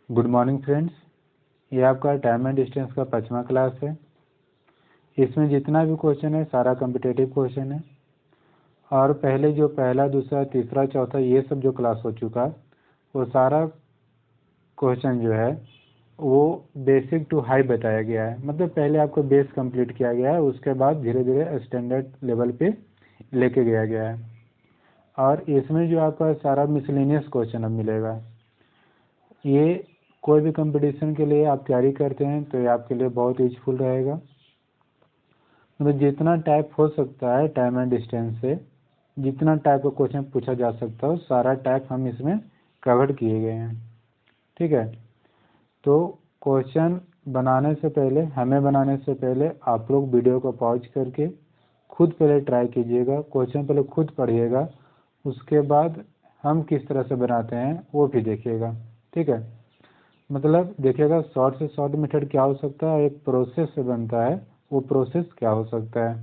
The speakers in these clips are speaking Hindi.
गुड मॉर्निंग फ्रेंड्स, ये आपका टाइम एंड डिस्टेंस का 5वां क्लास है। इसमें जितना भी क्वेश्चन है सारा कॉम्पिटिटिव क्वेश्चन है। और पहले जो पहला, दूसरा, तीसरा, चौथा ये सब जो क्लास हो चुका वो सारा क्वेश्चन जो है वो बेसिक टू हाई बताया गया है। मतलब पहले आपको बेस कंप्लीट किया गया है, उसके बाद धीरे धीरे स्टैंडर्ड लेवल पे लेके गया गया है। और इसमें जो आपका सारा मिसलेनियस क्वेश्चन अब मिलेगा। ये कोई भी कंपटीशन के लिए आप तैयारी करते हैं तो ये आपके लिए बहुत यूजफुल रहेगा। मतलब जितना टाइप हो सकता है टाइम एंड डिस्टेंस से, जितना टाइप का क्वेश्चन पूछा जा सकता है सारा टाइप हम इसमें कवर किए गए हैं। ठीक है, तो क्वेश्चन बनाने से पहले, हमें बनाने से पहले आप लोग वीडियो को पॉज करके खुद पहले ट्राई कीजिएगा। क्वेश्चन पहले खुद पढ़िएगा, उसके बाद हम किस तरह से बनाते हैं वो भी देखिएगा। ठीक है, मतलब देखिएगा शॉर्ट से शॉर्ट मेथड क्या हो सकता है, एक प्रोसेस से बनता है, वो प्रोसेस क्या हो सकता है।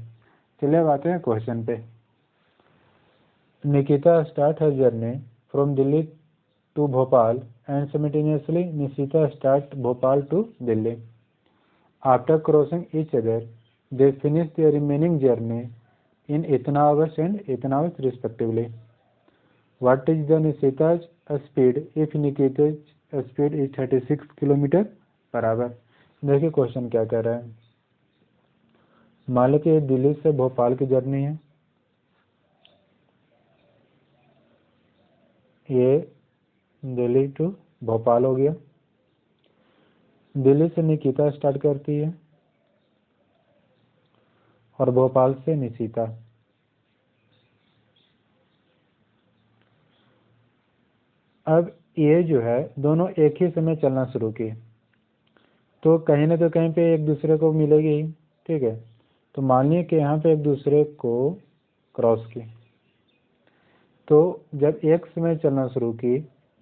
चलिए अब आते हैं क्वेश्चन पे। Nikita start her journey from Delhi to Bhopal and simultaneously Nishita start Bhopal to Delhi. After crossing each other they finish their remaining journey in इतना hours and इतना hours respectively. What is the Nishita's speed if Nikita's speed is 36 kilometre per our. देखिए क्वेश्चन क्या कह रहा है। मान लो कि ये दिल्ली से भोपाल की जर्नी है, ये दिल्ली टू भोपाल हो गया। दिल्ली से निकिता स्टार्ट करती है और भोपाल से निशिता। अब ये जो है दोनों एक ही समय चलना शुरू की तो कहीं ना तो कहीं पे एक दूसरे को मिलेगी। ठीक है, तो मानिए कि यहाँ पे एक दूसरे को क्रॉस की, तो जब एक समय चलना शुरू की,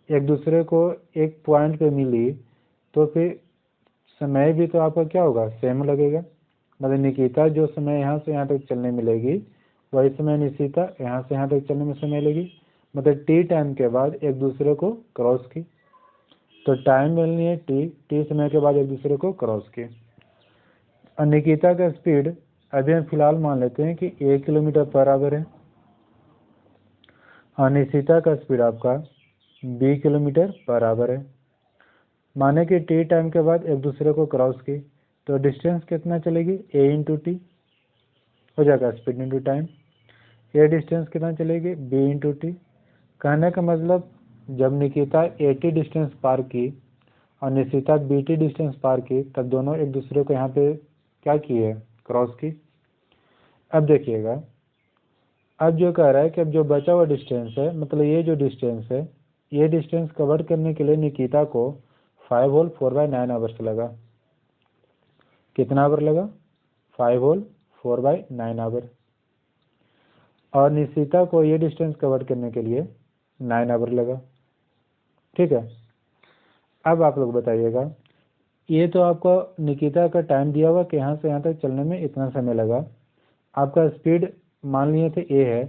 एक दूसरे को एक पॉइंट पे मिली, तो फिर समय भी तो आपका क्या होगा, सेम लगेगा। मतलब निकिता जो समय यहाँ से यहाँ तक चलने मिलेगी वही समय निशिता यहाँ से यहाँ तक चलने में समय लेगी। मतलब टी टाइम के बाद एक दूसरे को क्रॉस की, तो टाइम मिलनी है टी समय के बाद एक दूसरे को क्रॉस की। और निकिता का स्पीड अभी हम फिलहाल मान लेते हैं कि 1 किलोमीटर पर आवर है और निशिता का स्पीड आपका 20 किलोमीटर पर आवर है। माने कि टी टाइम के बाद एक दूसरे को क्रॉस की, तो डिस्टेंस कितना चलेगी, a इंटू टी हो जाएगा स्पीड इंटू टाइम। ये डिस्टेंस कितना चलेगी, b इंटू टी। कहने का मतलब जब निकिता 80 डिस्टेंस पार की और निशिता 20 डिस्टेंस पार की, तब दोनों एक दूसरे को यहाँ पे क्या किए, क्रॉस की। अब देखिएगा, अब जो कह रहा है कि अब जो बचा हुआ डिस्टेंस है, मतलब ये जो डिस्टेंस है, ये डिस्टेंस कवर करने के लिए निकिता को 5 होल 4/9 आवर्स लगा। कितना आवर लगा, 5 होल 4/9 आवर। और निशिता को ये डिस्टेंस कवर करने के लिए 9 आवर लगा। ठीक है, अब आप लोग बताइएगा, ये तो आपको निकिता का टाइम दिया हुआ कि यहाँ से यहाँ तक चलने में इतना समय लगा। आपका स्पीड मान लिए थे ए है,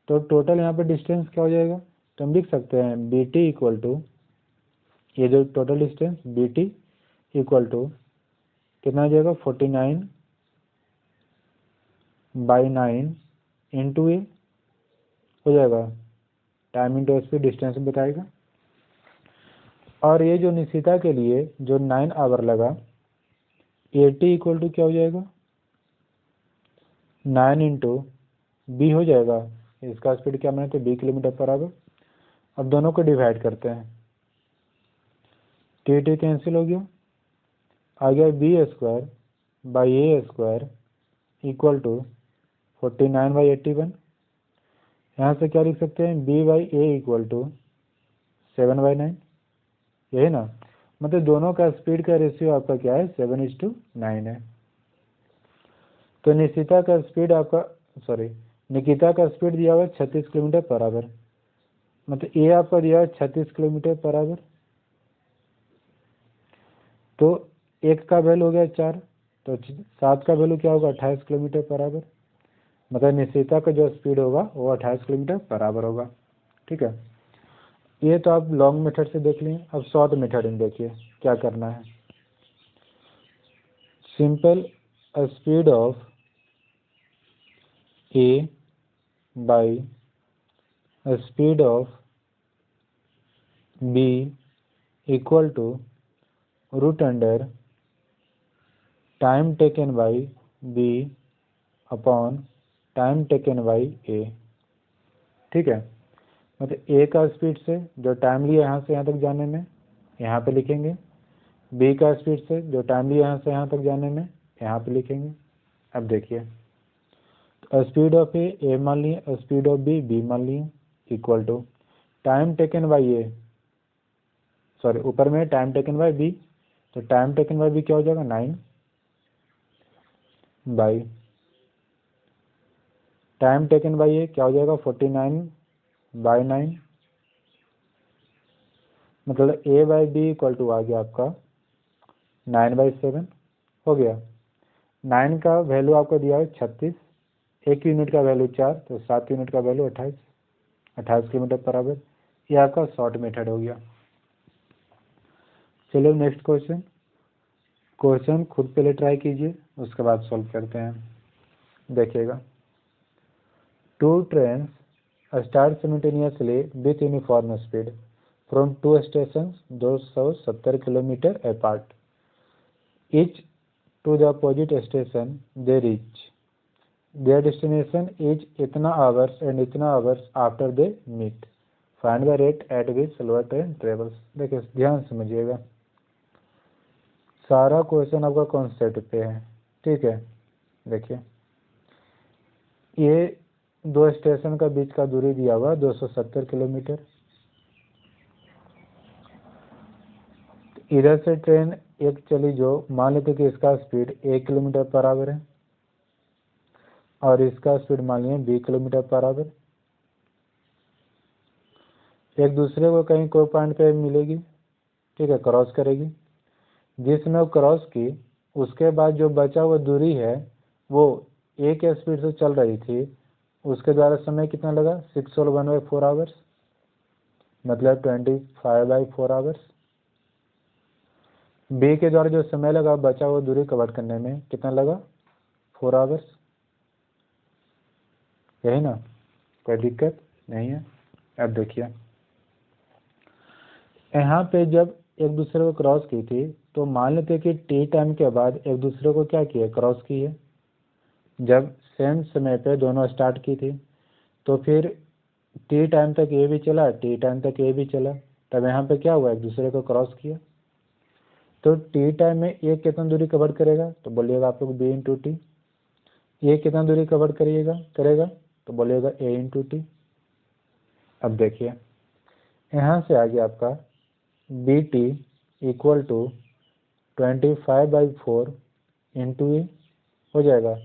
तो टोटल यहाँ पे डिस्टेंस क्या हो जाएगा, तो हम लिख सकते हैं बी टी इक्वल टू, ये जो total distance B T equal to कितना हो जाएगा, 49/9 इंटू ए हो जाएगा, टाइम इंटू स्पीड डिस्टेंस बताएगा। और ये जो निशिता के लिए जो 9 आवर लगा, 80 इक्वल टू क्या हो जाएगा, 9 इंटू बी हो जाएगा। इसका स्पीड क्या मैंने तो 20 किलोमीटर पर आवर। अब दोनों को डिवाइड करते हैं, टी टी कैंसिल हो गया, आ गया b² इक्वल टू 49/81। यहाँ से क्या लिख सकते हैं, b/a इक्वल टू 7/9, यही ना। मतलब दोनों का स्पीड का रेशियो आपका क्या है, 7:9 है। तो निकिता का स्पीड दिया हुआ है 36 किलोमीटर पर आवर। मतलब ए आपका दिया है 36 किलोमीटर पर आवर, तो एक का वैल्यू हो गया 4, तो 7 का वैल्यू क्या होगा, 28 किलोमीटर पर आवर। मतलब निशिता का जो स्पीड होगा वो 28 किलोमीटर पर आवर होगा। ठीक है, ये तो आप लॉन्ग मेथड से देख लिए। अब शॉर्ट मेथड में देखिए क्या करना है। Simple speed of A by speed of B equal to root under time taken by B upon time taken by A. ठीक है, मतलब ए का स्पीड से जो टाइम लिया यहाँ से यहाँ तक जाने में, यहाँ पे लिखेंगे। बी का स्पीड से जो टाइम लिया यहाँ से यहाँ तक जाने में, यहाँ पे लिखेंगे। अब देखिए, स्पीड ऑफ ए मान लिए, स्पीड ऑफ बी मान लिए, equal to time taken by A, sorry ऊपर में टाइम टेकन बाई बी, तो टाइम टेकन बाई बी क्या हो जाएगा 9 by time taken by A क्या हो जाएगा 49 बाई 9, मतलब A by B equal to आ गया आपका 9/7 हो गया। 9 का वैल्यू आपको दिया है 36, 1 यूनिट का वैल्यू 4, तो 7 यूनिट का वैल्यू 28 किलोमीटर पर आवर। ये आपका शॉर्ट मेथड हो गया। चलिए नेक्स्ट क्वेश्चन। क्वेश्चन खुद पहले ट्राई कीजिए, उसके बाद सॉल्व करते हैं। देखिएगा, 2 train start simultaneously with uniform speed from 2 station 270 kilometre apart, each to the opposite station they reach, their destination is itna hours and itna hours after they meet, find the rate at which slower train travels। देखिए ध्यान समझिएगा, सारा क्वेश्चन आपका कॉन्सेप्ट पे है। ठीक है, देखिए ये 2 स्टेशन का बीच का दूरी दिया हुआ 270 किलोमीटर। इधर से ट्रेन एक चली जो मान लेते कि इसका स्पीड 1 किलोमीटर पर आवर है और इसका स्पीड मान लिया 20 किलोमीटर पर आवर। एक दूसरे को कहीं कोई पॉइंट पे मिलेगी, ठीक है, क्रॉस करेगी। जिसने वो क्रॉस की, उसके बाद जो बचा हुआ दूरी है वो एक स्पीड से चल रही थी, उसके द्वारा समय कितना लगा 6 और 1/4 आवर्स, मतलब 25/4 आवर्स। बी के द्वारा जो समय लगा बचा हुआ दूरी कवर करने में कितना लगा 4 आवर्स। यही ना, कोई दिक्कत नहीं है। अब देखिए, यहाँ पे जब एक दूसरे को क्रॉस की थी तो मान लेते कि टी टाइम के बाद एक दूसरे को क्या किया, क्रॉस की है। जब सेम समय पे दोनों स्टार्ट की थी तो फिर टी टाइम तक ये भी चला, टी टाइम तक ये भी चला, तब यहाँ पे क्या हुआ, एक दूसरे को क्रॉस किया। तो टी टाइम में ये कितना दूरी कवर करेगा, तो बोलिएगा आप लोग B/T। ये कितना दूरी कवर करेगा तो बोलिएगा A/T। अब देखिए, यहाँ से आ गया आपका BT इक्वल टू 25/4 इंटू ए हो जाएगा।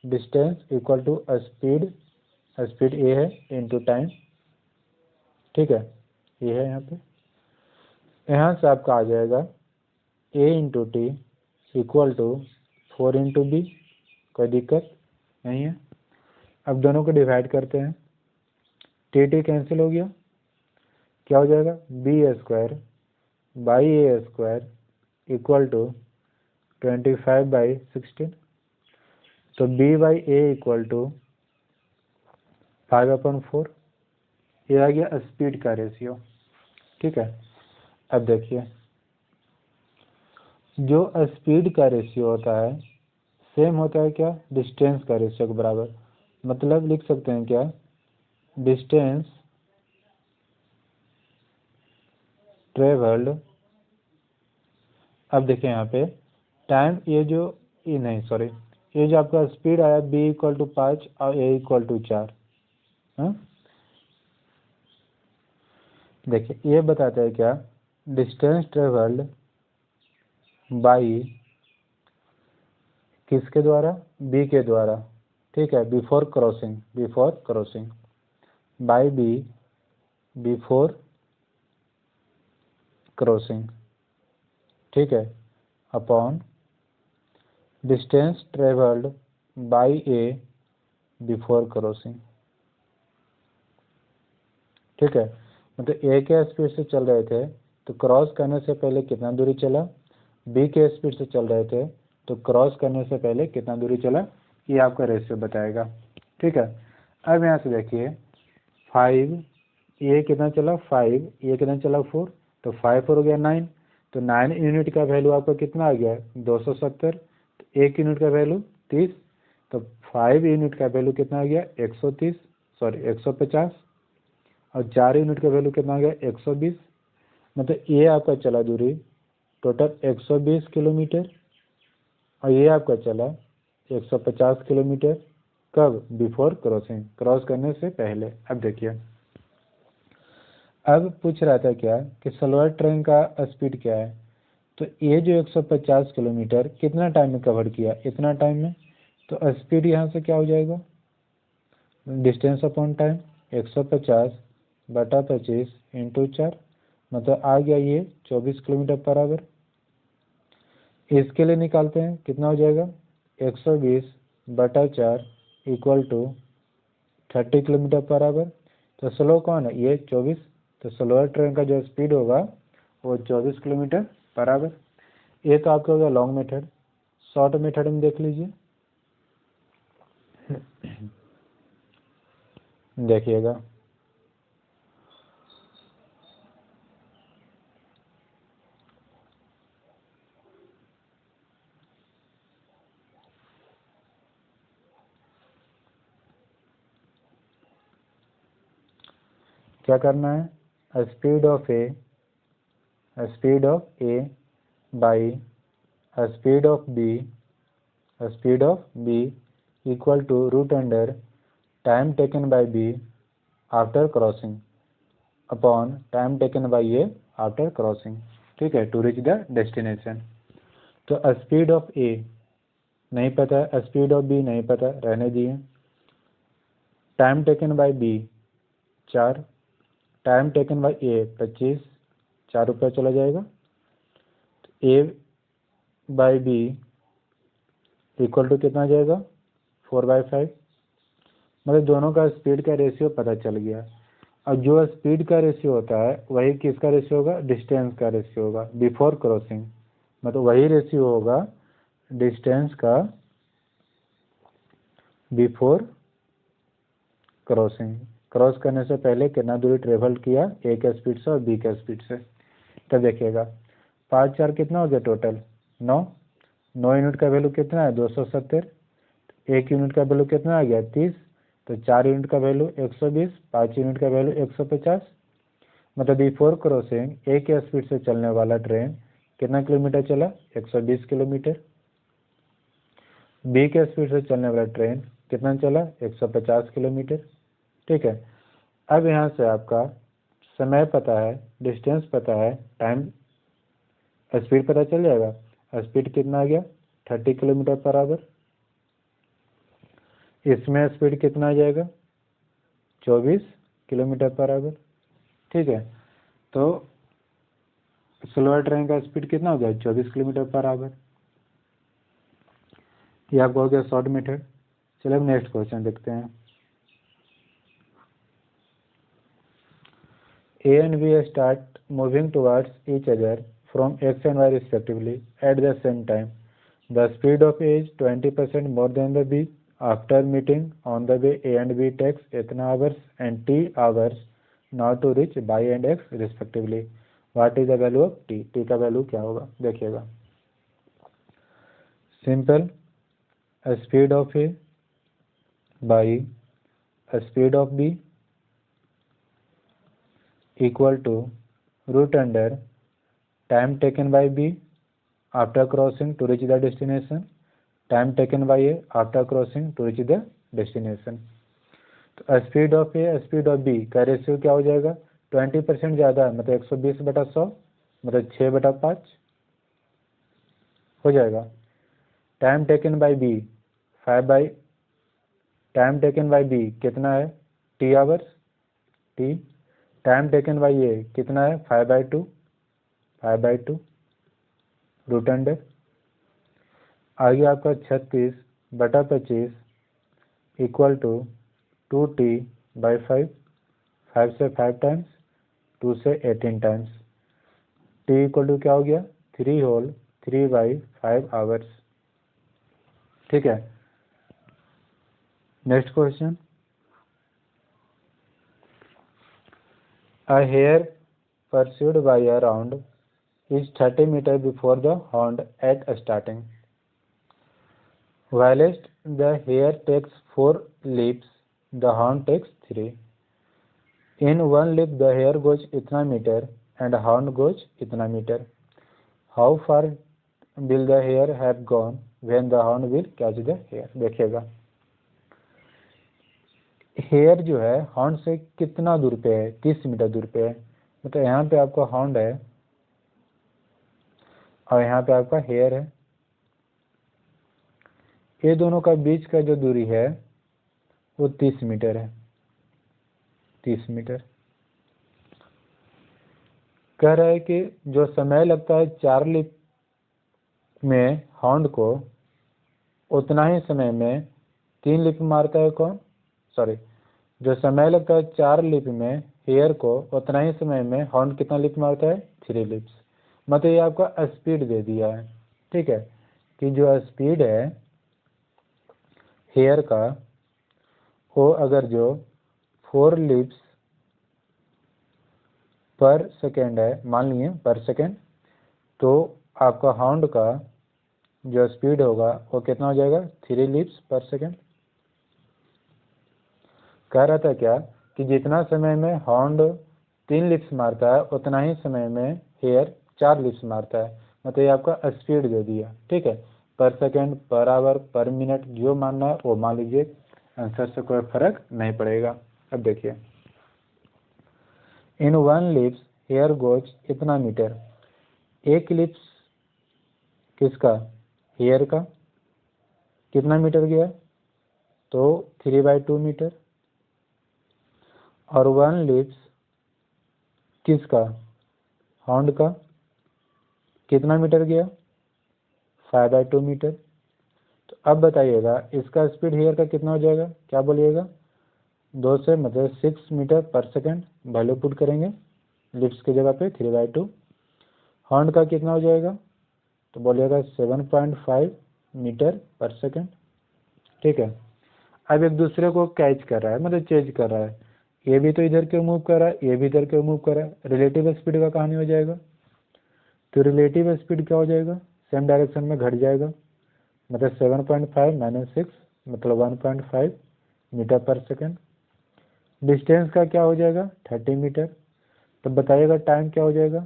डिस्टेंस इक्वल टू स्पीड ए है इंटू टाइम। ठीक है, ये है यहाँ पे। यहाँ से आपका आ जाएगा A/T इक्वल टू 4/B। कोई दिक्कत नहीं है। अब दोनों को डिवाइड करते हैं, टी कैंसिल हो गया, क्या हो जाएगा B² by A² equal to 25/16, तो B/A इक्वल टू 5/4। ये आ गया स्पीड का रेशियो। ठीक है, अब देखिए, जो स्पीड का रेशियो होता है सेम होता है क्या, डिस्टेंस का रेशियो के बराबर। मतलब लिख सकते हैं क्या, डिस्टेंस ट्रेवल्ड। अब देखिए यहाँ पे टाइम, ये जो आपका स्पीड आया B=5 और A=4। देखिए ये बताता है क्या, डिस्टेंस ट्रेवल्ड बाई किसके द्वारा, B के द्वारा। ठीक है, before crossing by B before crossing. ठीक है, upon distance travelled by A before crossing. ठीक है, मतलब ए के स्पीड से चल रहे थे तो क्रॉस करने से पहले कितना दूरी चला, बी के स्पीड से चल रहे थे तो क्रॉस करने से पहले कितना दूरी चला, ये आपका रेशियो बताएगा। ठीक है, अब यहाँ से देखिए 5, ये कितना चला 5, ये कितना चला 4, तो 5 4 हो गया 9, तो 9 यूनिट का वैल्यू आपका कितना आ गया 270, तो 1 यूनिट का वैल्यू 30, तो 5 यूनिट का वैल्यू कितना आ गया 130, सॉरी 150, और 4 यूनिट का वैल्यू कितना आ गया 120। मतलब ये आपका चला दूरी टोटल 120 किलोमीटर, और ये आपका चला 150 किलोमीटर। कब? बिफोर क्रॉसिंग, क्रॉस करने से पहले। अब देखिए, अब पूछ रहा था क्या कि स्लोअर ट्रेन का स्पीड क्या है, तो ये जो 150 किलोमीटर कितना टाइम में कवर किया, इतना टाइम में, तो स्पीड यहाँ से क्या हो जाएगा, डिस्टेंस अपॉन टाइम, 150 बटा 25 इंटू 4, मतलब आ गया ये 24 किलोमीटर पर आवर। इसके लिए निकालते हैं, कितना हो जाएगा 120 बटा 4 equal to 30 kilometre per hour. तो स्लो कौन है, ये 24, तो स्लोअर ट्रेन का जो स्पीड होगा वो 24 किलोमीटर पर आवर। ये तो आपका हो गया लॉन्ग मेथड। शॉर्ट मेथड में देख लीजिए, देखिएगा क्या करना है, speed of A by speed of B equal to root under time taken by B after crossing upon time taken by A after crossing. ठीक है, टू रीच द डेस्टिनेशन। तो स्पीड ऑफ ए नहीं पता, स्पीड ऑफ बी नहीं पता, रहने दिए। Time taken by B 4, time taken by A 25, 4 रुपये चला जाएगा। A by B equal to कितना आ जाएगा 4/5, मतलब दोनों का स्पीड का रेशियो पता चल गया। और जो स्पीड का रेशियो होता है वही किसका रेशियो होगा, डिस्टेंस का रेशियो होगा बिफोर क्रॉसिंग, मतलब वही रेशियो होगा डिस्टेंस का बिफोर क्रॉसिंग, क्रॉस करने से पहले कितना दूरी ट्रेवल किया ए के स्पीड से और बी के स्पीड से। तब देखिएगा 5 4 कितना हो गया टोटल 9, 9 यूनिट का वैल्यू कितना है 270, 1 यूनिट का वैल्यू कितना आ गया 30, तो 4 यूनिट का वैल्यू 120, 5 यूनिट का वैल्यू 150। मतलब बिफोर क्रॉसिंग ए के स्पीड से चलने वाला ट्रेन कितना किलोमीटर चला 120 किलोमीटर, बी के स्पीड से चलने वाला ट्रेन कितना चला 150 किलोमीटर। ठीक है, अब यहाँ से आपका समय पता है, डिस्टेंस पता है, टाइम स्पीड पता चल जाएगा। स्पीड कितना आ गया 30 किलोमीटर पर आवर, इसमें स्पीड कितना आ जाएगा 24 किलोमीटर पर आवर। ठीक है, तो स्लोअर ट्रेन का स्पीड कितना हो गया 24 किलोमीटर पर आवर। ये आपको हो गया शॉर्ट मेथड। चलिए अब नेक्स्ट क्वेश्चन देखते हैं। A and B start moving towards each other from X and Y respectively at the same time. The speed of A is 20% more than the B. After meeting on the way, A and B takes इतना hours and T hours now to reach Y and X respectively. What is the value of T? T का वैल्यू क्या होगा, देखिएगा। Simple, speed of A by speed of B equal to root under time taken by B after crossing to reach the destination, time taken by A after crossing to reach the destination। तो speed of A speed of B का रेशियो क्या हो जाएगा 20% ज़्यादा है, मतलब 120/100, मतलब 6/5 हो जाएगा। Time taken by B 5 time taken by B कितना है T hours, T time taken by A कितना है 5/2 रूट अंडर, आगे आपका 36/25 इक्वल टू 2T/5, 5 से 5 टाइम्स 2 से 18 टाइम्स। t इक्वल टू क्या हो गया 3 होल 3/5 आवर्स। ठीक है, next question. A hare pursued by a hound is 30 meters before the hound at starting. Whilst the hare takes 4 leaps, the hound takes 3. In one leap, the hare goes इतना मीटर and hound goes इतना metre. How far will the hare have gone when the hound will catch the hare? देखिएगा, हेयर जो है हाउंड से कितना दूर पे है, 30 मीटर दूर पे है। मतलब यहाँ पे आपका हाउंड है और यहाँ पे आपका हेयर है। ये दोनों का बीच का जो दूरी है वो 30 मीटर है, 30 मीटर। कह रहा है कि जो समय लगता है 4 लीप में हाउंड को, उतना ही समय में 3 लीप मारता है कौन, सॉरी, जो समय लगता है 4 लीप में हेयर को, उतना ही समय में हाउंड कितना लीप मारता है 3 लीप्स। मतलब ये आपका स्पीड दे दिया है। ठीक है, कि जो स्पीड है हेयर का वो अगर जो 4 लीप्स पर सेकेंड है, मान लिए पर सेकेंड, तो आपका हाउंड का जो स्पीड होगा वो कितना हो जाएगा 3 लीप्स पर सेकेंड। कह रहा था क्या कि जितना समय में हाउंड 3 लीप्स मारता है उतना ही समय में हेयर 4 लीप्स मारता है। मतलब ये आपका स्पीड दे दिया। ठीक है, पर सेकेंड, पर आवर, पर मिनट, जो मानना है वो मान लीजिए, आंसर से कोई फर्क नहीं पड़ेगा। अब देखिए, इन 1 लीप्स हेयर गोज इतना मीटर। 1 लीप्स किसका, हेयर का, कितना मीटर गया, तो 3/2 मीटर। और 1 लीप्स किसका, हाउंड का, कितना मीटर गया, 5/2 मीटर। तो अब बताइएगा इसका स्पीड हेयर का कितना हो जाएगा, क्या बोलिएगा, 2 से मतलब 6 मीटर पर सेकेंड वैल्यू पुट करेंगे लिप्स की जगह पे 3/2। हाउंड का कितना हो जाएगा, तो बोलिएगा 7.5 मीटर पर सेकेंड। ठीक है, अब एक दूसरे को कैच कर रहा है, मतलब चेंज कर रहा है। ये भी तो इधर के मूव कर रहा है, ये भी इधर के मूव कर रहा है। रिलेटिव स्पीड का कहानी हो जाएगा, तो रिलेटिव स्पीड क्या हो जाएगा, सेम डायरेक्शन में घट जाएगा। मतलब 7.5 - 6 मतलब 1.5 मीटर पर सेकेंड। डिस्टेंस का क्या हो जाएगा 30 मीटर। तो बताइएगा टाइम क्या हो जाएगा,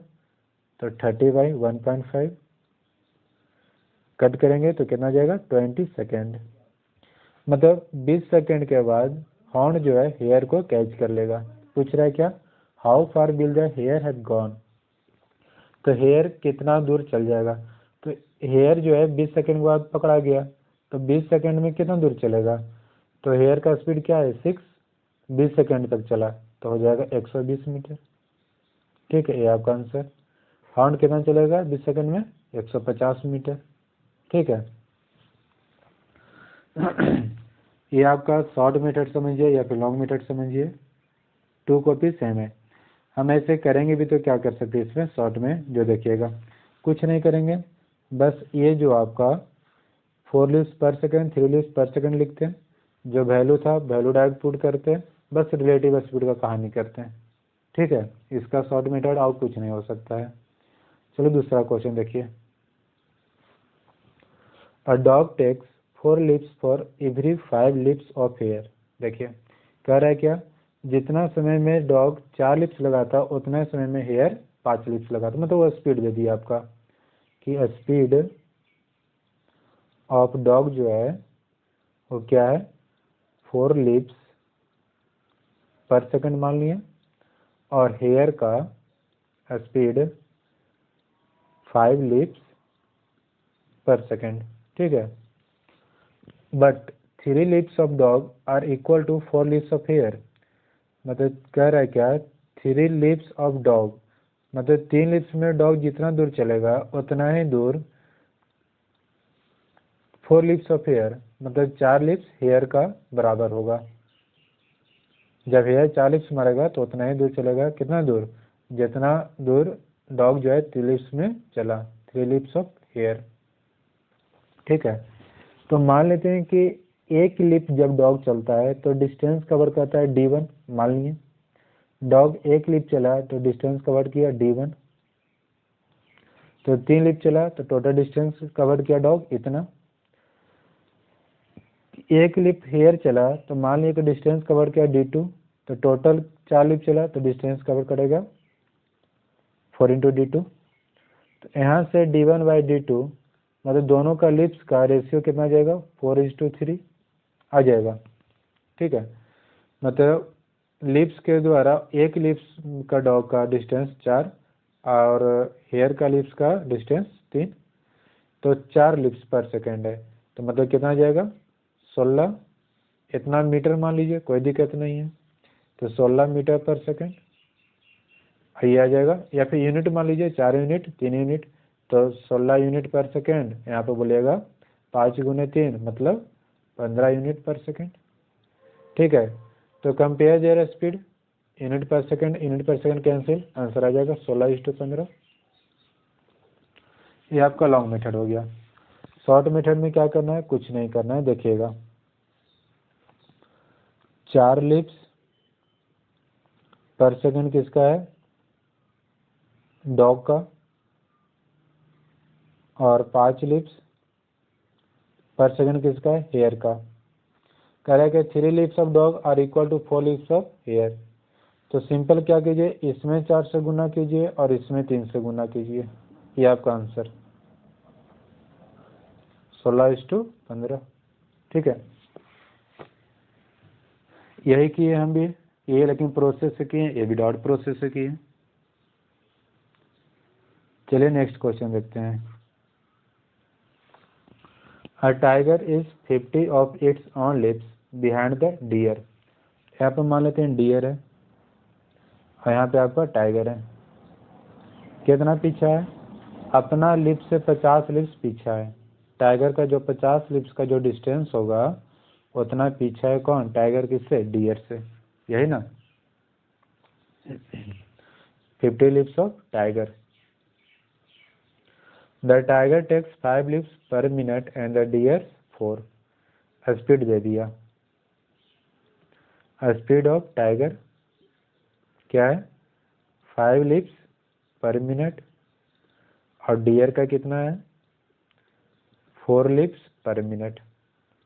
तो 30/1.5 कट करेंगे तो कितना जाएगा 20 सेकेंड। मतलब 20 सेकेंड के बाद हाउंड जो है हेयर को कैच कर लेगा। पूछ रहा है क्या, how far will the hare have gone. तो हेयर कितना दूर चल जाएगा। तो हेयर जो है 20 सेकेंड के बाद पकड़ा गया, तो 20 सेकेंड में कितना दूर चलेगा। तो हेयर का स्पीड क्या है 6, 20 सेकेंड तक चला तो हो जाएगा 120 मीटर। ठीक है, ये आपका आंसर। हाउंड कितना चलेगा 20 सेकेंड में, 150 मीटर। ठीक है, ये आपका शॉर्ट मेथड समझिए या फिर लॉन्ग मेथड समझिए, 2 कॉपी सेम है। हम ऐसे करेंगे भी तो क्या कर सकते हैं इसमें शॉर्ट में, जो देखिएगा कुछ नहीं करेंगे, बस ये जो आपका 4 लीप्स पर सेकेंड 3 लीप्स पर सेकेंड लिखते हैं, जो वैल्यू था वैल्यू डायरेक्ट पुट करते हैं, बस रिलेटिव स्पीड का कहानी करते हैं। ठीक है, इसका शॉर्ट मेथड और कुछ नहीं हो सकता है। चलो दूसरा क्वेश्चन देखिए। A dog takes 4 leaps for every 5 leaps of hare. देखिए कह रहा है क्या, जितना समय में डॉग 4 लिप्स लगाता उतना समय में हेयर 5 लिप्स लगाता। मतलब वो स्पीड दे दिया आपका कि स्पीड ऑफ डॉग जो है वो क्या है 4 लिप्स पर सेकंड मान लिए, और हेयर का स्पीड 5 लिप्स पर सेकंड। ठीक है, but 3 leaps of dog are equal to 4 leaps of hare. मतलब कह रहा है क्या, 3 लिप्स ऑफ डॉग, मतलब 3 लिप्स में डॉग जितना दूर चलेगा उतना ही दूर 4 लिप्स ऑफ हेयर, मतलब 4 लिप्स हेयर का बराबर होगा। जब हेयर 4 लिप्स मारेगा तो उतना ही दूर चलेगा, कितना दूर, जितना दूर डॉग जो है 3 लिप्स में चला, 3 लिप्स ऑफ हेयर। ठीक है, तो मान लेते हैं कि एक लिप जब डॉग चलता है तो डिस्टेंस कवर करता है D1। मान लिए डॉग एक लिप चला तो डिस्टेंस कवर किया D1, तो 3 लिप चला तो टोटल डिस्टेंस कवर किया डॉग इतना। एक लिप हेयर चला तो मान लिया कि डिस्टेंस कवर किया D2, तो टोटल 4 लिप चला तो डिस्टेंस कवर करेगा 4 × D2। तो यहाँ से D1/D2 मतलब दोनों का लिप्स का रेशियो कितना आ जाएगा 4:3 आ जाएगा। ठीक है, मतलब लिप्स के द्वारा एक लिप्स का डॉग का डिस्टेंस 4 और हेयर का लिप्स का डिस्टेंस 3, तो 4 लिप्स पर सेकेंड है, तो मतलब कितना आ जाएगा 16, इतना मीटर मान लीजिए, कोई दिक्कत नहीं है। तो 16 मीटर पर सेकेंड ये आ जाएगा, या फिर यूनिट मान लीजिए 4 यूनिट 3 यूनिट, तो 16 यूनिट पर सेकेंड, यहाँ पे बोलेगा 5 × 3 मतलब 15 यूनिट पर सेकेंड। ठीक है, तो कंपेयर देयर स्पीड, यूनिट पर सेकेंड कैंसिल, आंसर आ जाएगा 16:15। ये आपका लॉन्ग मेथड हो गया। शॉर्ट मेथड में क्या करना है, कुछ नहीं करना है, देखिएगा 4 लिप्स पर सेकेंड किसका है, डॉग का, और 5 लिप्स पर सेकेंड किसका है, हेयर का। कह रहा है कि 3 leaps of dog are equal to 4 leaps of hare. तो सिंपल क्या कीजिए, इसमें 4 से गुना कीजिए और इसमें 3 से गुना कीजिए, ये आपका आंसर 16:15। ठीक है, यही किए हम भी, ये लेकिन प्रोसेस से किए, ये भी डॉट प्रोसेस से किए। चलिए नेक्स्ट क्वेश्चन देखते हैं। A tiger is 50 of its own leaps behind the deer. यहाँ पर मान लेते हैं डियर है और यहाँ पे आपका टाइगर है। कितना पीछा है, अपना लिप्स से 50 लिप्स पीछा है। टाइगर का जो 50 लिप्स का जो डिस्टेंस होगा उतना पीछा है कौन, टाइगर किससे, डियर से, यही ना। 50 leaps of tiger. The tiger takes 5 leaps per minute and the deer 4। Speed दे दिया, स्पीड ऑफ टाइगर क्या है 5 लिप्स पर मिनट और डियर का कितना है 4 लिप्स पर मिनट,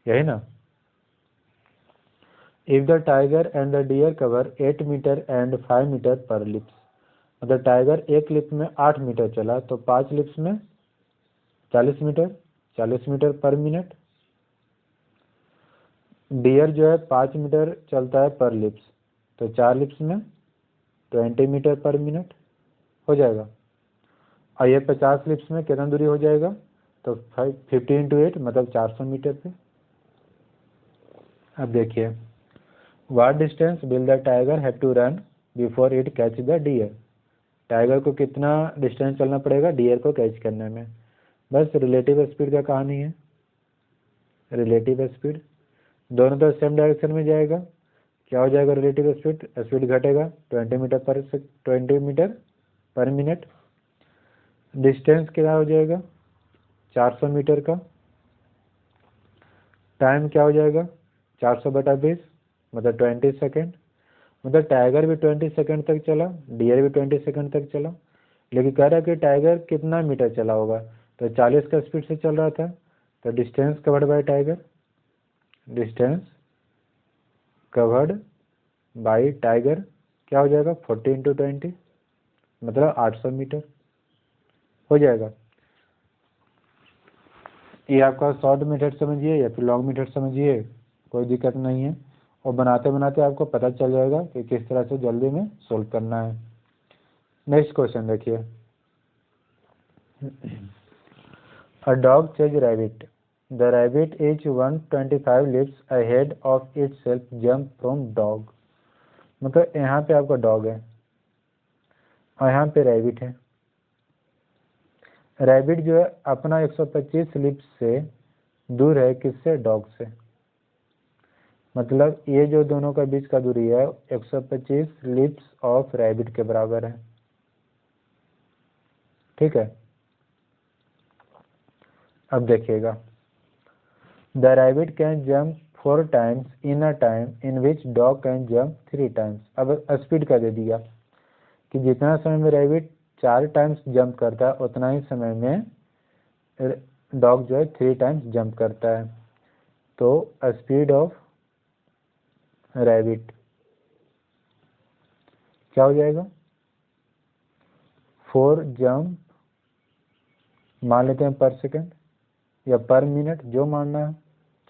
यही ना। If the tiger and the deer cover 8 metre and 5 metre per leaps, मतलब टाइगर एक लिप में 8 मीटर चला तो 5 लिप्स में 40 metre, 40 metre per minute. Deer जो है 5 मीटर चलता है पर लिप्स, तो 4 लिप्स में 20 मीटर पर मिनट हो जाएगा। और ये 50 लिप्स में कितना दूरी हो जाएगा, तो 50 × 8 मतलब 400 मीटर पे। अब देखिए, what distance will the tiger have to run before it catch the deer. Tiger को कितना डिस्टेंस चलना पड़ेगा डियर को कैच करने में। बस रिलेटिव स्पीड का कहानी है, रिलेटिव स्पीड दोनों तो सेम डायरेक्शन में जाएगा, क्या हो जाएगा रिलेटिव स्पीड, स्पीड घटेगा 20 मीटर पर मिनट। डिस्टेंस क्या हो जाएगा 400 मीटर का। टाइम क्या हो जाएगा 400/20 मतलब 20 सेकेंड। मतलब टाइगर भी 20 सेकेंड तक चला, डियर भी 20 सेकेंड तक चला, लेकिन कह रहा है कि टाइगर कितना मीटर चला होगा, तो 40 का स्पीड से चल रहा था, तो distance covered by Tiger, distance covered by Tiger क्या हो जाएगा 40 × 20 मतलब 800 मीटर हो जाएगा। ये आपका शॉर्ट मेथड समझिए या फिर लॉन्ग मेथड समझिए, कोई दिक्कत नहीं है, और बनाते बनाते आपको पता चल जाएगा कि किस तरह से जल्दी में सोल्व करना है। नेक्स्ट क्वेश्चन देखिए। A dog chase rabbit, the rabbit is 125 lips ahead of itself jump from dog. मतलब यहाँ पे आपका डॉग है और यहाँ पे रैबिट है। रैबिट जो है अपना 125 लिप्स से दूर है किससे, डॉग से। मतलब ये जो दोनों का बीच का दूरी है 125 लिप्स ऑफ रैबिट के बराबर है। ठीक है। अब देखिएगा, the rabbit can jump 4 times in a time in which dog can jump 3 times. अब स्पीड का दे दिया कि जितना समय में रैबिट 4 टाइम्स जंप करता है उतना ही समय में डॉग जो है 3 टाइम्स जंप करता है। तो स्पीड ऑफ रैबिट क्या हो जाएगा, 4 जंप मान लेते हैं पर सेकेंड या पर मिनट, जो मानना है,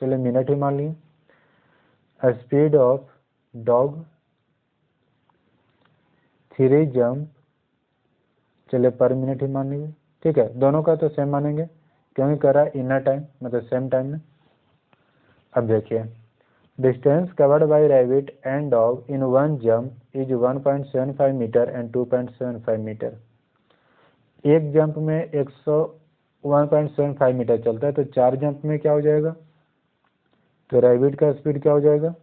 चलिए मिनट ही मान लिए। स्पीड ऑफ डॉग 3 जंप, चलिए पर मिनट ही मान लीजिए। ठीक है, दोनों का तो सेम मानेंगे क्योंकि कर रहा है इन अ टाइम, मतलब सेम टाइम में। अब देखिए, distance covered by rabbit and dog in 1 jump is 1.75 metre and 2.75 metre. एक जंप में 1.75 मीटर चलता है, तो 4 जंप में क्या हो जाएगा, तो रैबिट का स्पीड क्या हो जाएगा,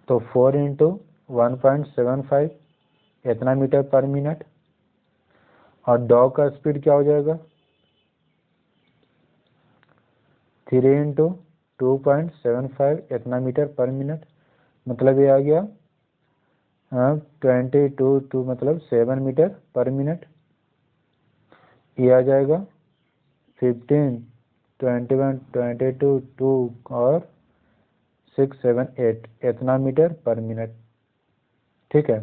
तो 4 इंटू 1.75 इतना मीटर पर मिनट, और डॉग का स्पीड क्या हो जाएगा, 3 इंटू 2.75 इतना मीटर पर मिनट, मतलब ये आ गया 22 मतलब 7 मीटर पर मिनट। ये आ जाएगा 15, 21, 22, 2 और 6, 7, 8 इतना मीटर पर मिनट। ठीक है,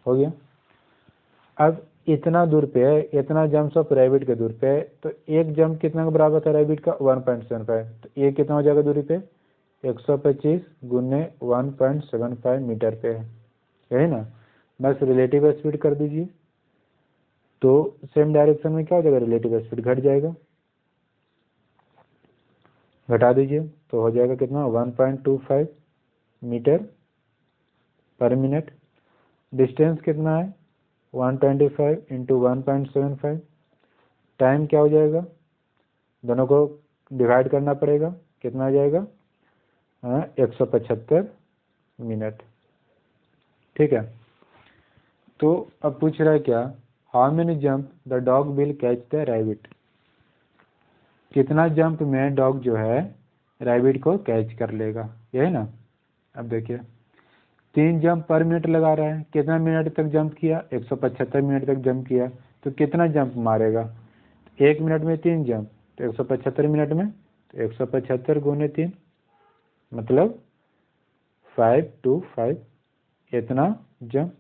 हो गया। अब इतना दूर पे है, इतना जंप ऑफ रैबिट के दूर पे है, तो एक जंप कितना के बराबर था रैबिट का, 1.75, तो ये कितना हो जाएगा दूरी पे, 125 गुने 1.75 मीटर पे है, यही ना। बस रिलेटिव स्पीड कर दीजिए, तो सेम डायरेक्शन में क्या हो जाएगा, रिलेटिव स्पीड घट जाएगा, घटा दीजिए तो हो जाएगा कितना, 1.25 मीटर पर मिनट। डिस्टेंस कितना है, 125 इंटू 1.75। टाइम क्या हो जाएगा, दोनों को डिवाइड करना पड़ेगा, कितना आ जाएगा, 175 मिनट। ठीक है, तो अब पूछ रहा है क्या, how many jump the dog will catch the rabbit. कितना जंप में डॉग जो है रैबिट को कैच कर लेगा, यही ना। अब देखिए, 3 जंप पर मिनट लगा रहा है, कितना मिनट तक जंप किया, 175 मिनट तक जंप किया, तो कितना जंप मारेगा, 1 मिनट में 3 जंप, तो 175 मिनट में, तो 175 गुने 3 मतलब 525 इतना जंप।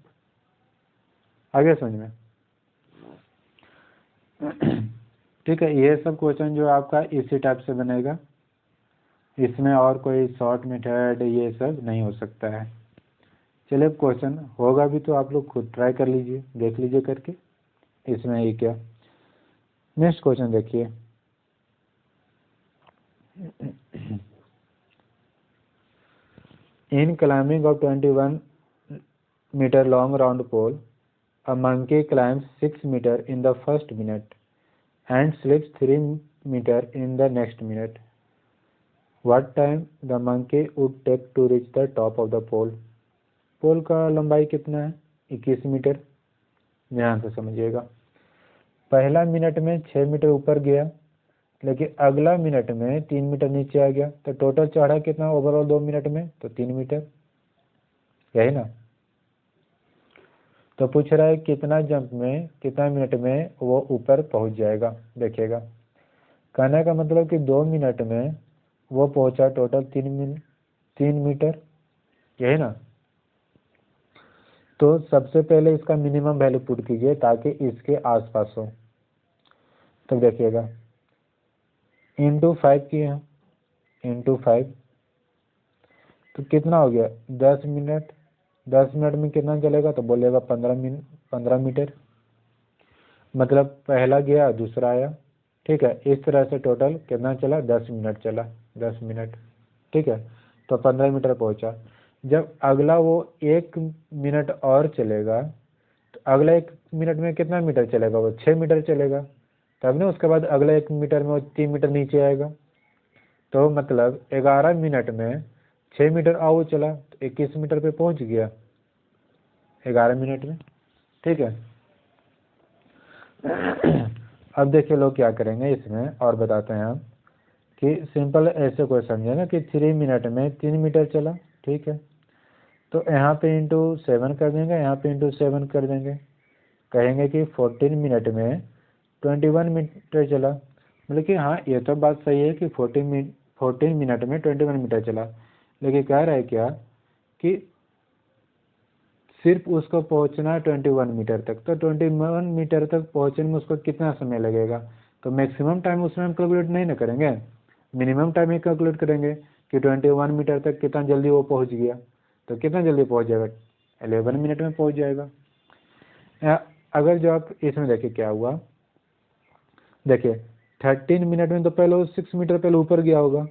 आगे समझ में। ठीक है, ये सब क्वेश्चन जो आपका इसी टाइप से बनेगा, इसमें और कोई शॉर्ट मेथड ये सब नहीं हो सकता है। चलिए, क्वेश्चन होगा भी तो आप लोग खुद ट्राई कर लीजिए, देख लीजिए करके, इसमें ये क्या। नेक्स्ट क्वेश्चन देखिए, इन climbing of 21 meter long round pole, a monkey climbs 6 meter in the first minute and slips 3 meter in the next minute. What time the monkey would take to reach the top of the pole? पोल का लंबाई कितना है, 21 मीटर। ध्यान से समझिएगा, पहला मिनट में 6 मीटर ऊपर गया, लेकिन अगला मिनट में 3 मीटर नीचे आ गया, तो टोटल चढ़ा कितना ओवरऑल 2 मिनट में, तो 3 मीटर, यही ना। तो पूछ रहा है कितना जंप में कितना मिनट में वो ऊपर पहुंच जाएगा। देखिएगा, कहने का मतलब कि 2 मिनट में वो पहुंचा टोटल 3 मीटर, यही ना। तो सबसे पहले इसका मिनिमम वैल्यू पुट कीजिए ताकि इसके आसपास हो। तो देखिएगा, इंटू 5 किए हैं, इंटू 5 तो कितना हो गया, 10 मिनट। 10 मिनट में कितना चलेगा, तो बोलेगा 15 मीटर, मतलब पहला गया दूसरा आया। ठीक है, इस तरह से टोटल कितना चला, 10 मिनट चला, 10 मिनट। ठीक है, तो 15 मीटर पहुंचा। जब अगला वो 1 मिनट और चलेगा, तो अगला 1 मिनट में कितना मीटर चलेगा, वो 6 मीटर चलेगा, तब ना उसके बाद अगला 1 मीटर में वो 3 मीटर नीचे आएगा, तो मतलब 11 मिनट में 6 मीटर और वो चला, तो 21 मीटर पे पहुंच गया 11 मिनट में। ठीक है। अब देखिए लोग क्या करेंगे इसमें, और बताते हैं हम कि सिंपल ऐसे क्वेश्चन है ना कि 3 मिनट में 3 मीटर चला, ठीक है, तो यहाँ पे इंटू 7 कर देंगे, यहाँ पे इंटू 7 कर देंगे, कहेंगे कि 14 मिनट में 21 मीटर चला। मतलब कि हाँ ये तो बात सही है कि 14 मिनट में 21 मीटर चला, लेकिन कह रहा है क्या कि सिर्फ उसको पहुंचना है 21 मीटर तक, तो 21 मीटर तक पहुंचने में उसको कितना समय लगेगा। तो मैक्सिमम टाइम उसमें हम कैलकुलेट नहीं ना करेंगे, मिनिमम टाइम ही कैलकुलेट करेंगे कि 21 मीटर तक कितना जल्दी वो पहुंच गया, तो कितना जल्दी पहुंच जाएगा, 11 मिनट में पहुंच जाएगा। अगर जो आप इसमें देखिए क्या हुआ, देखिए 13 मिनट में तो पहले वो 6 मीटर पहले ऊपर गया होगा,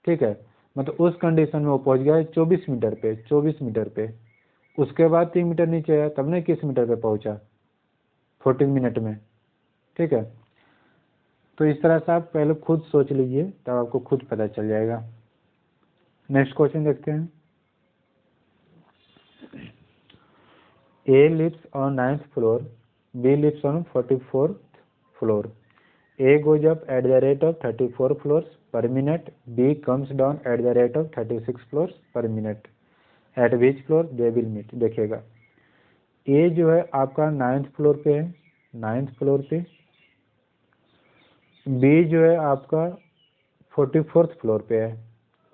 ठीक है, मतलब उस कंडीशन में वो पहुंच गया है 24 मीटर पे, 24 मीटर पे, उसके बाद 3 मीटर नीचे आया तब नहीं किस मीटर पे पहुंचा, 14 मिनट में, ठीक है। तो इस तरह से आप पहले खुद सोच लीजिए तब आपको खुद पता चल जाएगा। नेक्स्ट क्वेश्चन देखते हैं। A lives on 9th floor, B lives on 44th floor. A goes up at the rate of 34 floors per minute, B comes down at the rate of 36 floors per minute. At which floor they will meet? देखिएगा A जो है आपका 9th फ्लोर पे है, 9th फ्लोर पे, B जो है आपका 44th फ्लोर पे है।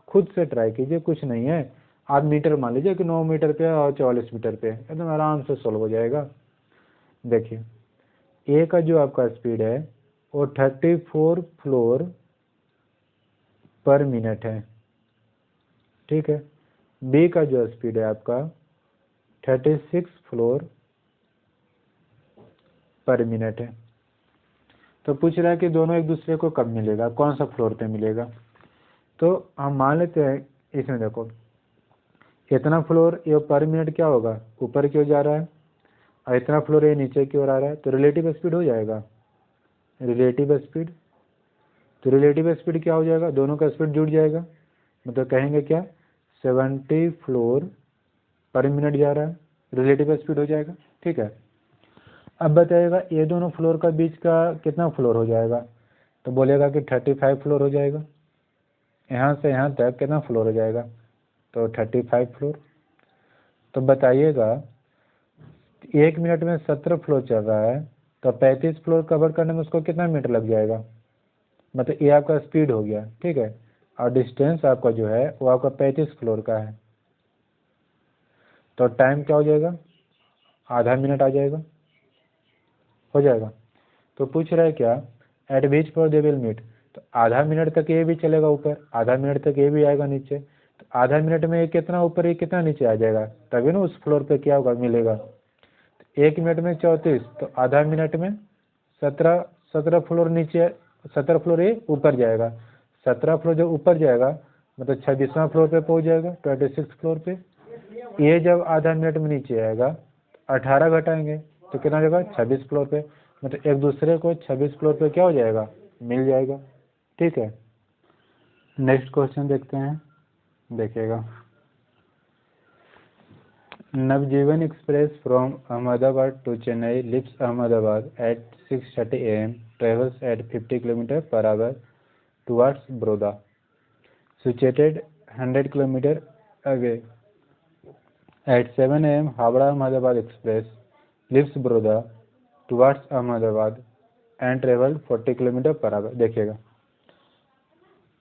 खुद से ट्राई कीजिए, कुछ नहीं है, आप मीटर मान लीजिए कि 9 मीटर पे और 44 मीटर पे, एकदम आराम से सोल्व हो जाएगा। देखिए ए का जो आपका स्पीड है वो 34 फ्लोर पर मिनट है, ठीक है। बी का जो स्पीड है आपका 36 फ्लोर पर मिनट है। तो पूछ रहा है कि दोनों एक दूसरे को कब मिलेगा, कौन सा फ्लोर पे मिलेगा। तो हम मान लेते हैं इसमें देखो इतना फ्लोर ये पर मिनट क्या होगा, ऊपर की ओर जा रहा है, और इतना फ्लोर ये नीचे की ओर आ रहा है, तो रिलेटिव स्पीड हो जाएगा, रिलेटिव स्पीड। तो रिलेटिव स्पीड क्या हो जाएगा, दोनों का स्पीड जुड़ जाएगा, मतलब कहेंगे क्या 70 फ्लोर पर मिनट जा रहा है, रिलेटिव स्पीड हो जाएगा, ठीक है। अब बताइएगा ये दोनों फ्लोर का बीच का कितना फ्लोर हो जाएगा, तो बोलेगा कि 35 फ्लोर हो जाएगा। यहाँ से यहाँ तक कितना फ्लोर हो जाएगा, तो 35 फ्लोर। तो बताइएगा 1 मिनट में 17 फ्लोर चल रहा है, तो 35 फ्लोर कवर करने में उसको कितना मिनट लग जाएगा, मतलब ये आपका स्पीड हो गया, ठीक है, और डिस्टेंस आपका जो है वो आपका 35 फ्लोर का है, तो टाइम क्या हो जाएगा, आधा मिनट आ जाएगा, हो जाएगा। तो पूछ रहा है क्या at which floor they will meet, तो आधा मिनट तक ये भी चलेगा ऊपर, आधा मिनट तक ये भी आएगा नीचे, तो आधा मिनट में ये कितना ऊपर ये कितना नीचे आ जाएगा, तभी ना उस फ्लोर पे क्या होगा मिलेगा। तो 1 मिनट में 34, तो आधा मिनट में 17 फ्लोर नीचे, 17 फ्लोर ये ऊपर जाएगा, 17 फ्लोर जब ऊपर जाएगा मतलब 26वां फ्लोर पे पहुंच जाएगा, 26 फ्लोर पे। ये जब आधा मिनट में नीचे आएगा 18 घटाएंगे तो कितना जाएगा 26 फ्लोर पे, मतलब एक दूसरे को 26 फ्लोर पे क्या हो जाएगा, मिल जाएगा, ठीक है। नेक्स्ट क्वेश्चन देखते हैं, देखिएगा Navjivan express from Ahmedabad to Chennai leaves Ahmedabad at 6:30 AM, travels at 50 km/h towards Baroda, situated 100 km away. At 7 AM, Howrah Ahmedabad Express leaves Baroda towards Ahmedabad and travel 40 km/h। देखिएगा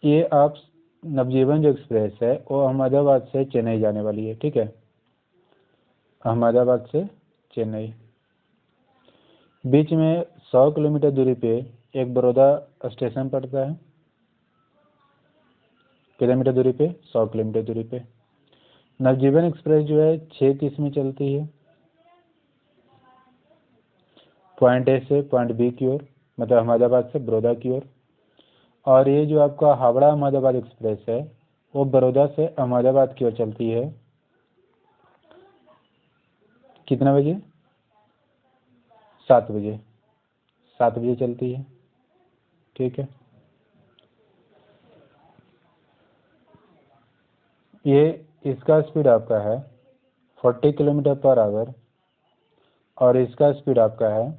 ये आप नवजीवन जो एक्सप्रेस है वो अहमदाबाद से चेन्नई जाने वाली है, ठीक है, अहमदाबाद से चेन्नई। बीच में 100 किलोमीटर दूरी पे एक बड़ौदा स्टेशन पड़ता है, किलोमीटर दूरी पे 100 किलोमीटर दूरी पे। नवजीवन एक्सप्रेस जो है 6:30 में चलती है, पॉइंट ए से पॉइंट बी की ओर, मतलब अहमदाबाद से बड़ौदा की ओर। और ये जो आपका हावड़ा अहमदाबाद एक्सप्रेस है वो बड़ौदा से अहमदाबाद की ओर चलती है, कितना बजे, 7 बजे, 7 बजे चलती है, ठीक है। ये इसका स्पीड आपका है 40 km/h, और इसका स्पीड आपका है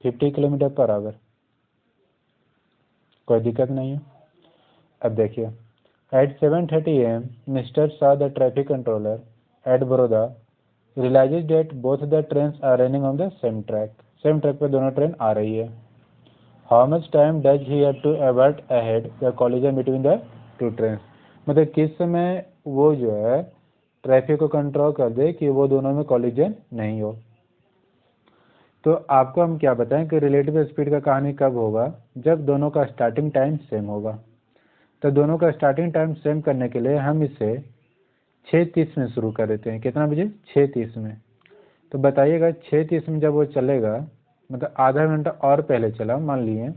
50 किलोमीटर पर आवर। कोई दिक्कत नहीं है। अब देखिए, at 7:30 AM mister saw the traffic controller at Baroda realizes that both the trains are running on the same track पे दोनों ट्रेन आ रही है। How much time does he have to avert ahead the collision between the two trains? मतलब किस समय वो जो है ट्रैफिक को कंट्रोल कर दे कि वो दोनों में कॉलिजन नहीं हो। तो आपको हम क्या बताएं कि रिलेटिव स्पीड का कहानी कब होगा, जब दोनों का स्टार्टिंग टाइम सेम होगा। तो दोनों का स्टार्टिंग टाइम सेम करने के लिए हम इसे 6:30 में शुरू कर देते हैं। कितना बजे? 6:30 में। तो बताइएगा 6:30 में जब वो चलेगा, मतलब आधा घंटा और पहले चला मान लिए,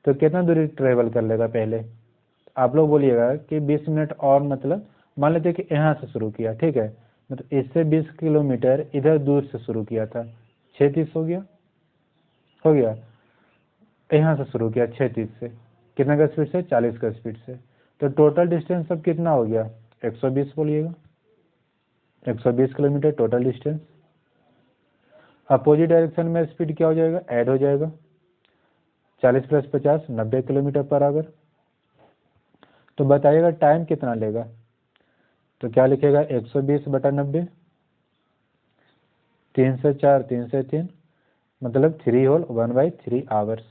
तो कितना दूरी ट्रेवल कर लेगा पहले? आप लोग बोलिएगा कि 20 मिनट और, मतलब मान लेते कि यहाँ से शुरू किया, ठीक है, मतलब इससे 20 किलोमीटर इधर दूर से शुरू किया था, 6:30 हो गया। यहाँ से शुरू किया 6:30 से, कितना का स्पीड से? 40 का स्पीड से। तो टोटल डिस्टेंस अब कितना हो गया? 120 बोलिएगा, 120 kilometre total distance. Opposite direction में स्पीड क्या हो जाएगा? ऐड हो जाएगा, 40 + 50 90 किलोमीटर पर आवर। तो बताइएगा टाइम कितना लेगा? तो क्या लिखेगा? 120/90, 3 से 4 3 से 3, मतलब 3 होल 1/3 आवर्स।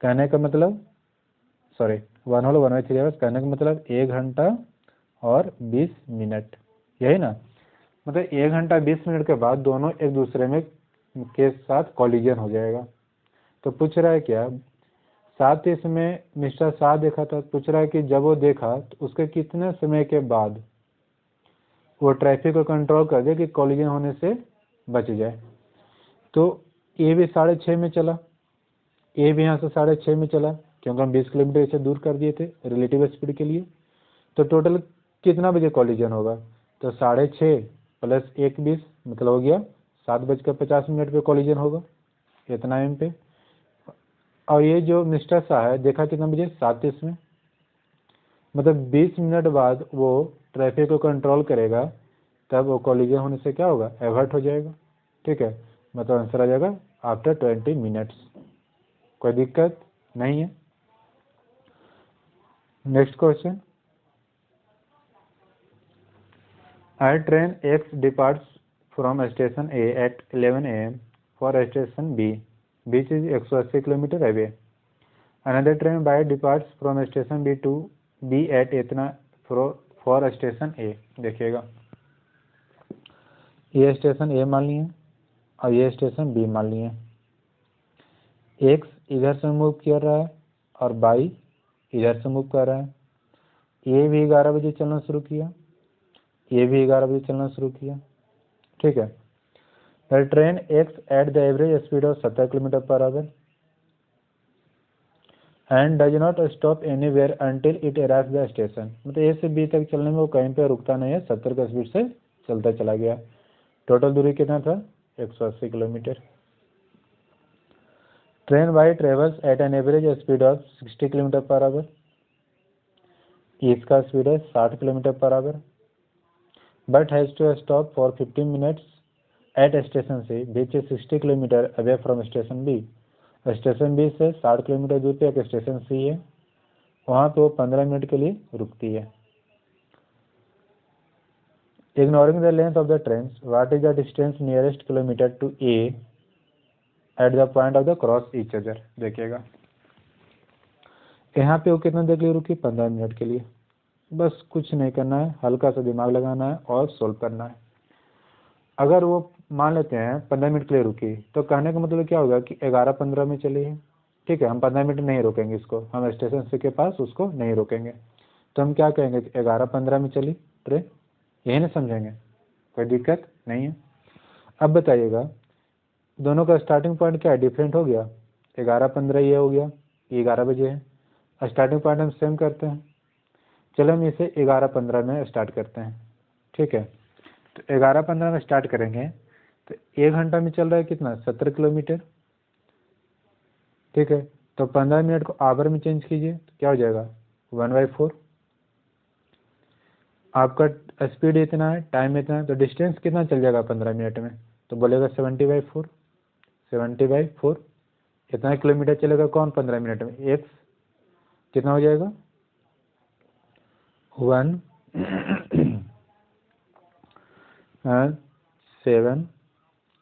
कहने का मतलब 1 होल 1/3 आवर्स, कहने का मतलब 1 घंटा और 20 मिनट, यही ना। मतलब 1 घंटा 20 मिनट के बाद दोनों एक दूसरे में के साथ कॉलिजन हो जाएगा। तो पूछ रहा है क्या? 7:30 में मिस्टर शाह देखा था, पूछ रहा है कि जब वो देखा तो उसके कितने समय के बाद वो ट्रैफिक को कंट्रोल कर दे कि कॉलिजन होने से बच जाए। तो ये भी 6:30 में चला, ये भी यहाँ से 6:30 में चला, क्योंकि हम 20 किलोमीटर से दूर कर दिए थे रिलेटिव स्पीड के लिए। तो टोटल कितना बजे कॉलिजन होगा? तो 6:30 + 1 20, मतलब हो गया 7:50 पे कॉलिजन होगा, इतना एम पे। और ये जो मिस्टर शाह है देखा कितना बजे? 7:30 में, मतलब 20 मिनट बाद वो ट्रैफिक को कंट्रोल करेगा, तब वो कॉलिजन होने से क्या होगा? एवर्ट हो जाएगा, ठीक है। मतलब आंसर आ जाएगा आफ्टर 20 मिनट्स। कोई दिक्कत नहीं है। Next question, A train X departs from station A at 11 AM for station B, which is 180 km away. Another train Y departs from station B at इतना for station A। देखिएगा, ये स्टेशन A मान लिए और ये स्टेशन B मान लिए। X इधर से मूव कर रहा है और Y इधर से मूव कर रहा है। ये भी 11 बजे चलना शुरू किया, ये भी 11 बजे चलना शुरू किया, ठीक है। The train x at the average speed of 70 kilometre per our and does not stop anywhere until it arrives the station. मतलब ए से बी तक चलने में वो कहीं पे रुकता नहीं है, 70 का स्पीड से चलता चला गया। टोटल दूरी कितना था? 180 kilometre. Train Y travels at an average speed of 60 kilometre per hour, इसका स्पीड है 60 kilometre per hour, but has to stop for 15 minutes at station C which is 60 kilometre away from station B. Station B से 60 किलोमीटर दूर पे एक स्टेशन सी है, वहाँ पे वो 15 मिनट के लिए रुकती है। Ignoring the length of the train, what is the distance nearest kilometre to A at the point of the cross each other. देखिएगा यहाँ पे वो कितना देर के लिए रुकी? 15 मिनट के लिए। बस कुछ नहीं करना है, हल्का सा दिमाग लगाना है और सोल्व करना है। अगर वो मान लेते हैं 15 मिनट के लिए रुकी, तो कहने का मतलब क्या होगा कि 11:15 में चली है, ठीक है। हम 15 मिनट नहीं रोकेंगे इसको, हम स्टेशन से के पास उसको नहीं रोकेंगे, तो हम क्या कहेंगे कि 11:15 में चली ट्रेन, यही ना समझेंगे। कोई दिक्कत नहीं है। अब बताइएगा दोनों का स्टार्टिंग पॉइंट क्या है? डिफरेंट हो गया, 11:15 ये हो गया, ये 11 बजे है। स्टार्टिंग पॉइंट हम सेम करते हैं, चलो हम इसे 11:15 में स्टार्ट करते हैं, ठीक है। तो 11:15 में स्टार्ट करेंगे तो 1 घंटा में चल रहा है कितना? 70 किलोमीटर, ठीक है। तो 15 मिनट को आवर में चेंज कीजिए तो क्या हो जाएगा? 1/4। आपका स्पीड इतना है, टाइम इतना है, तो डिस्टेंस कितना चल जाएगा 15 मिनट में? तो बोलेगा 70/4। 70/4 कितना किलोमीटर चलेगा कौन 15 मिनट में, x कितना हो जाएगा 1 7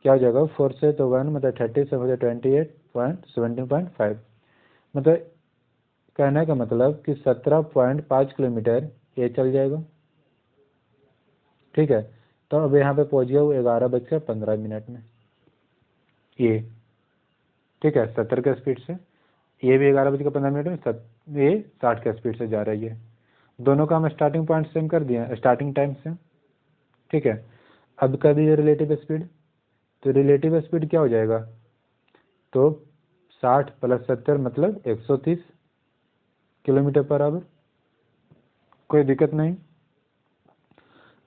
क्या हो जाएगा 4 से तो 1 मतलब 30 से मतलब 28.17.5 मतलब कहने का मतलब कि 17.5 किलोमीटर ये चल जाएगा। ठीक है, तो अब यहाँ पे पहुँच गया वो 11:15 में ये। ठीक है, 70 के स्पीड से, ये भी 11:15 में, ये 60 के स्पीड से जा रही है। दोनों का हम स्टार्टिंग पॉइंट सेम कर दिए, स्टार्टिंग टाइम से। ठीक है, अब कर दीजिए रिलेटिव स्पीड, तो रिलेटिव स्पीड क्या हो जाएगा, तो 60 + 70 मतलब 130 किलोमीटर पर आवर, कोई दिक्कत नहीं।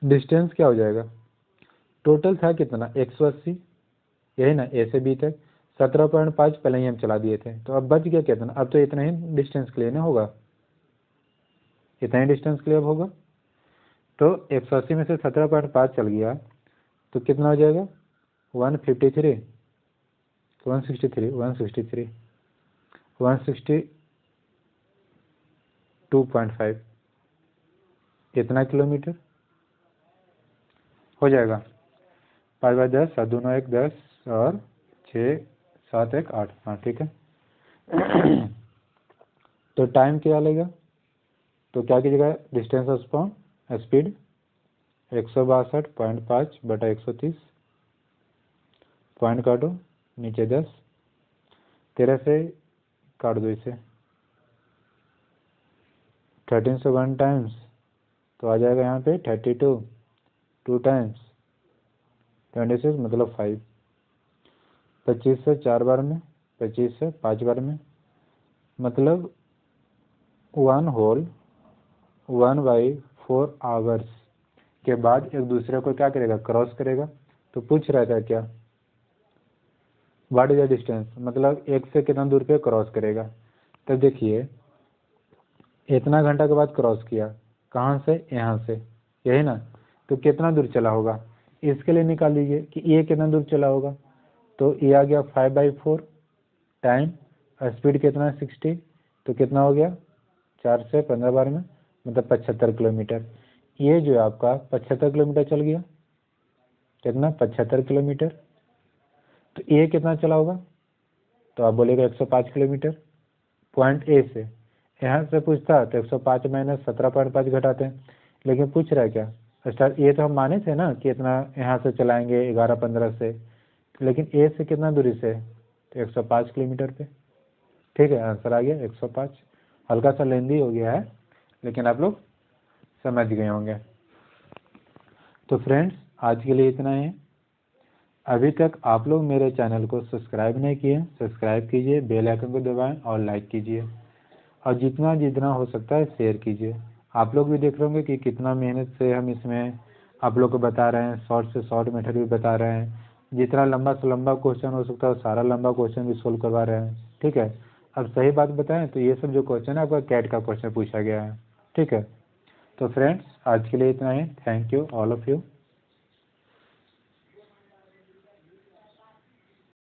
डिस्टेंस क्या हो जाएगा, टोटल था कितना 180, यही ना ए से बी तक, 17.5 पहले ही हम चला दिए थे, तो अब बच गया कितना, अब तो इतना ही डिस्टेंस के लिए ना होगा, इतना ही डिस्टेंस के लिए अब होगा। तो 180 में से 17.5 चल गया तो कितना हो जाएगा 153 163 163 162.5 इतना किलोमीटर हो जाएगा। 5/10 7 दूना 1 10 और 6 7 1 8, हाँ ठीक है। तो टाइम क्या लेगा, तो क्या कीजिएगा डिस्टेंस अपॉन स्पीड 162.5 बटा 130, पॉइंट काटो नीचे 10, 13 से काट दो इसे, 13 से 1 टाइम्स तो आ जाएगा यहाँ पे 32, 2 टाइम्स 26 मतलब 5, 25 से 4 बार में, 25 से 5 बार में, मतलब 1/4 आवर्स के बाद एक दूसरे को क्या करेगा क्रॉस करेगा। तो पूछ रहा था क्या व्हाट इज द डिस्टेंस, मतलब एक से कितना दूर पे क्रॉस करेगा। तो देखिए इतना घंटा के बाद क्रॉस किया, कहाँ से, यहाँ से, यही ना, तो कितना दूर चला होगा, इसके लिए निकाल लीजिए कि ये कितना दूर चला होगा। तो ये आ गया 5/4 टाइम स्पीड कितना 60, तो कितना हो गया 4 से 15 बार में मतलब 75 किलोमीटर। ये जो आपका 75 किलोमीटर चल गया, कितना 75 किलोमीटर। तो ये कितना चला होगा, तो आप बोलेगा 105 किलोमीटर पॉइंट ए से। यहाँ से पूछता तो 105 माइनस 17.5 घटाते हैं, लेकिन पूछ रहा है क्या स्टार्ट, ये तो हम माने थे ना कि इतना यहाँ से चलाएंगे 11-15 से, लेकिन ए से कितना दूरी से, तो 105 किलोमीटर पे। ठीक है, आंसर आ गया 105। हल्का सा लेंदी हो गया है लेकिन आप लोग समझ गए होंगे। तो फ्रेंड्स आज के लिए इतना ही। अभी तक आप लोग मेरे चैनल को सब्सक्राइब नहीं किए, सब्सक्राइब कीजिए, बेल आइकन को दबाएं और लाइक कीजिए, और जितना जितना हो सकता है शेयर कीजिए। आप लोग भी देख रहे होंगे कि कितना मेहनत से हम इसमें आप लोग को बता रहे हैं, शॉर्ट से शॉर्ट मेथड भी बता रहे हैं, जितना लंबा से लंबा क्वेश्चन हो सकता है सारा लंबा क्वेश्चन भी सोल्व करवा रहे हैं। ठीक है, अब सही बात बताएं तो ये सब जो क्वेश्चन है आपका कैट का क्वेश्चन पूछा गया है। ठीक है, तो फ्रेंड्स आज के लिए इतना ही। Thank you all of you.